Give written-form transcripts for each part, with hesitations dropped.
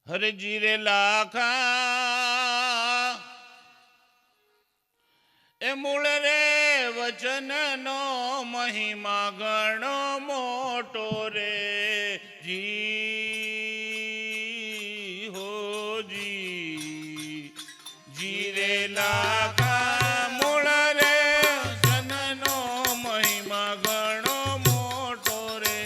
હરજી રે લાખા એ મૂળ રે વચન નો મહિમા ઘણો મોટો રે જી હો જી રે લાખા મૂળ રે વચન નો મહિમા ઘણો મોટો રે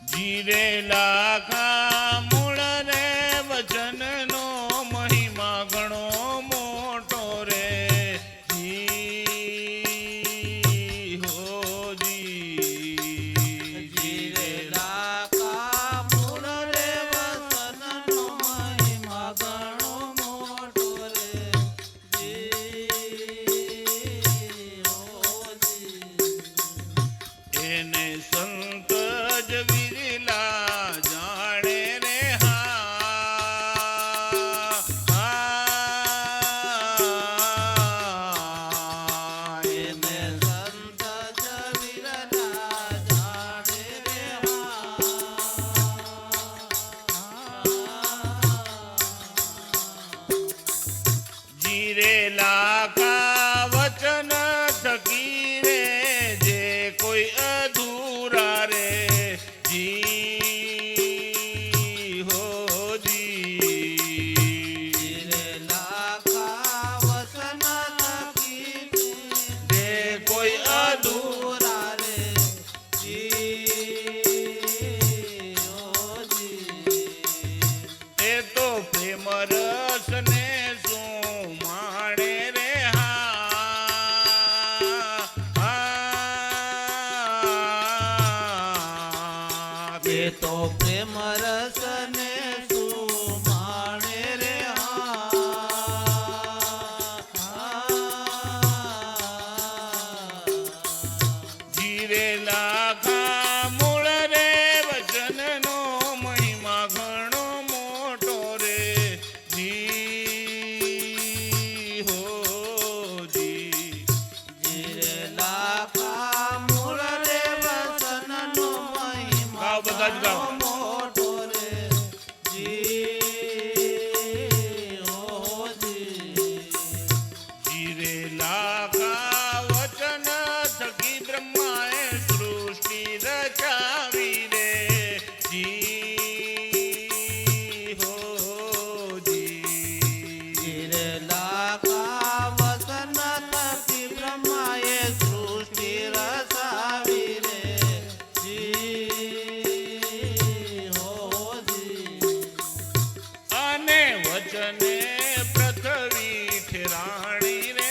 જી રે લાખા મૂળ રે વચન નો મહિમા ઘણો મોટો રે જી હો જી રે લાખા મૂળ રે વચન નો મહિમા ઘણો મોટો રે એને સંત જ વિરલા જાણે રે હા એને સંત જ વિરલા જાણે રે જી રે લાખા વચન થકી રે જે કોઈ અધૂરા રે જી હો જી રે લાખા વચન થકી જે કોઈ અધૂરા રે એ તો પ્રેમ રસ ને શું માણે રે હા તે તો પ્રેમ રસ ને સુમાણે રે જીરે લાખા મૂળ રે વચન નો મહિમા ઘણો મોટો રે જી હો જી રે લાખા મૂળ રે વચન નો મહિમા ગાઓ બધા જ ગાઓ. મોટો રે જીરે લાખા વચન થકી બ્રહ્માએ સૃષ્ટિ રચાવી રે જી હો જી રે લાખા વચન થકી બ્રહ્માએ સૃષ્ટિ રચાવી રે અને વચને પૃથ્વી ઠેરાણી રે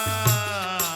હા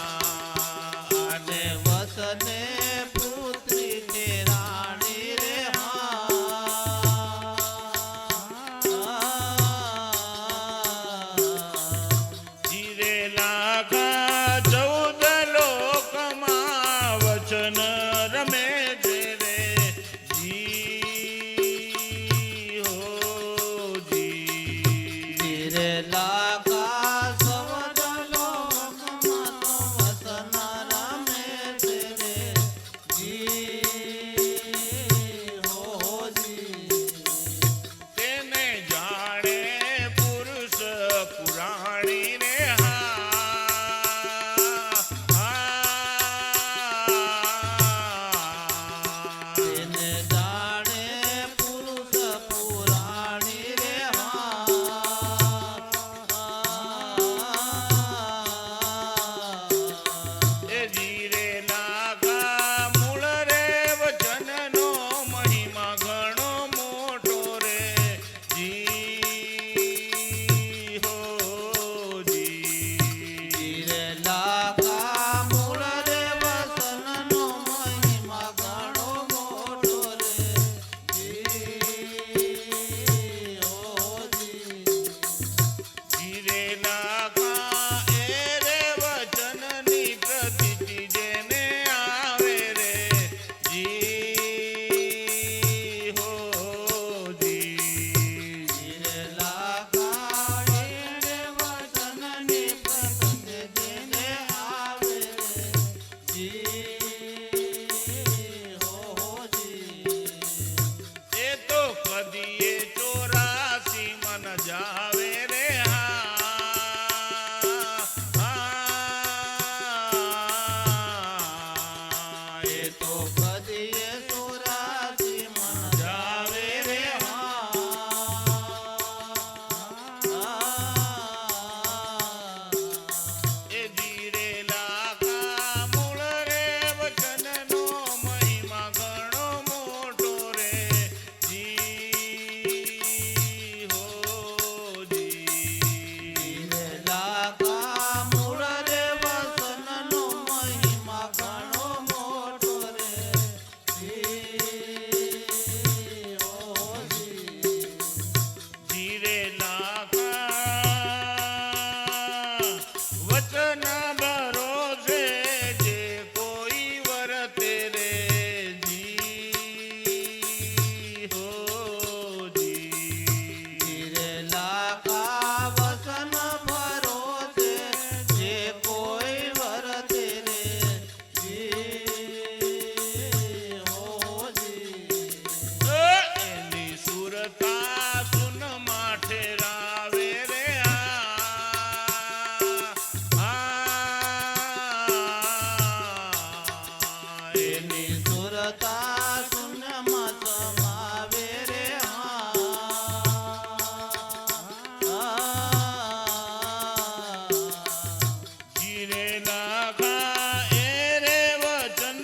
જીરે લાખા એ રે વચન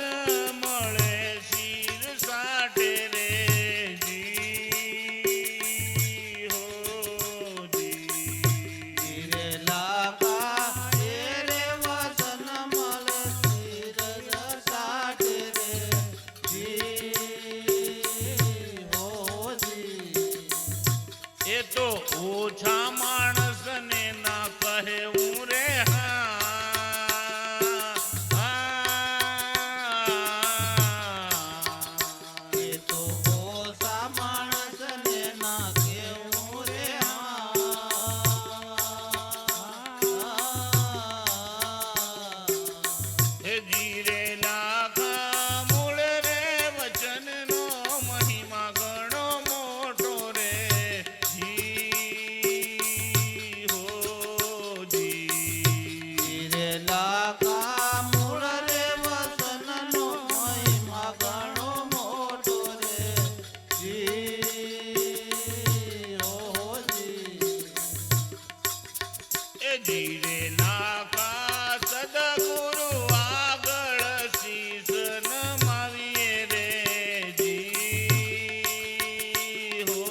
મળે શિર સાટે રે જી હો જી ધીરે લાખા એ રે વચન મળે શિર સાટે રે જી હો જી એ તો ઓછા માણસને ના કહે હું રે એ તો ઓછા માણસને ના કેવું રે હે જીરે લાખા મૂળ રે વચનનો મહિમા ઘણો મોટો રે જી હો જી ધીરે લાખા મૂળ રે વસનનો મહિમા ઘણો મોટો રે જી હો જી એ જીરે લાખા સદગુરુ આગળ શીશ નમાવીએ રે જી હો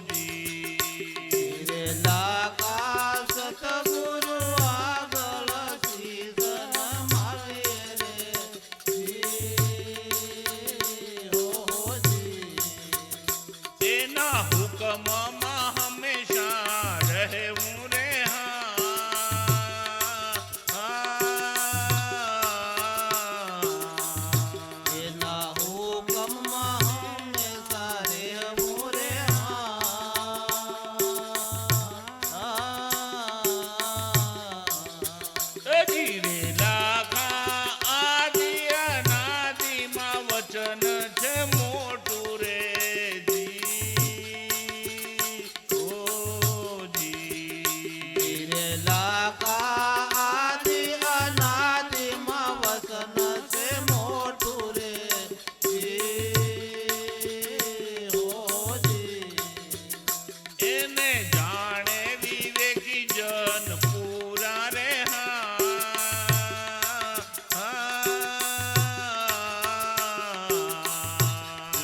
જી ધીરે લાખા સતગુરુ આગળ શીશ નમાવીએ રે જી હો જી એના હુકમમાં હંમેશા રહેવું રે એના હુકમમાં હંમેશા રહેવું રે જીરે લાખા આદિ અનાદિમાં વચન છે મોટું રે જી ઓ જી ધીરે લાખા આદિ અનાદિમાં વસન છે મોટું રે જી હો જી એને જાણે વિવેકી જન પૂરા રે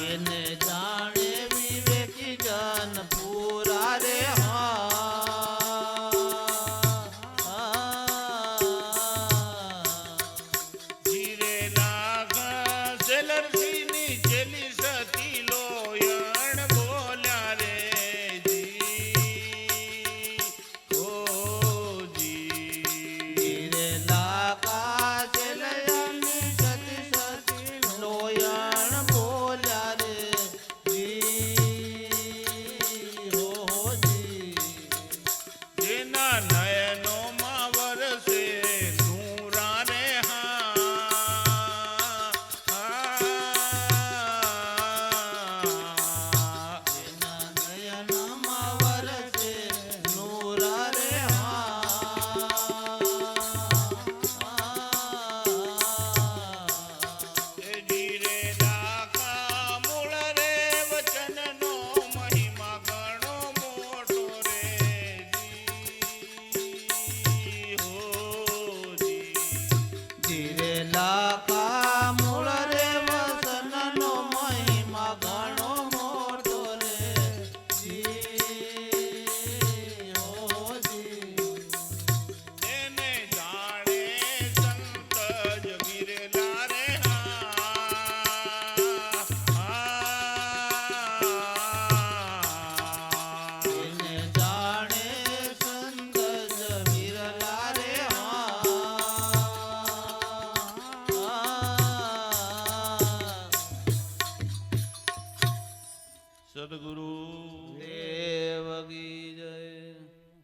એને જાણે વિવેકી જન પૂરા રે જીરે લાખા સેલરસીની છેલ્લી સતી લોયણ બોલ્યા રે જી ઓ જી ધીરે લાખા ચેલયાની સતી સતી લોયણ બોલ્યા રે જી હો જી જેના નયનોમાં વરસે નૂરા રે એના નયનમાં વરસે નૂરા રે જીરે લાખા મૂળ રે વચનનો મહિમા ઘણો મોટો રે જી હો જી ધીરે લાખા મૂળ રે વસનનો મહિમા ઘણો મોટો રે જી હો જી એને જાણે સંત જગીરેલા રે એને જાણે સંત જવીરલા રે સદગુરુ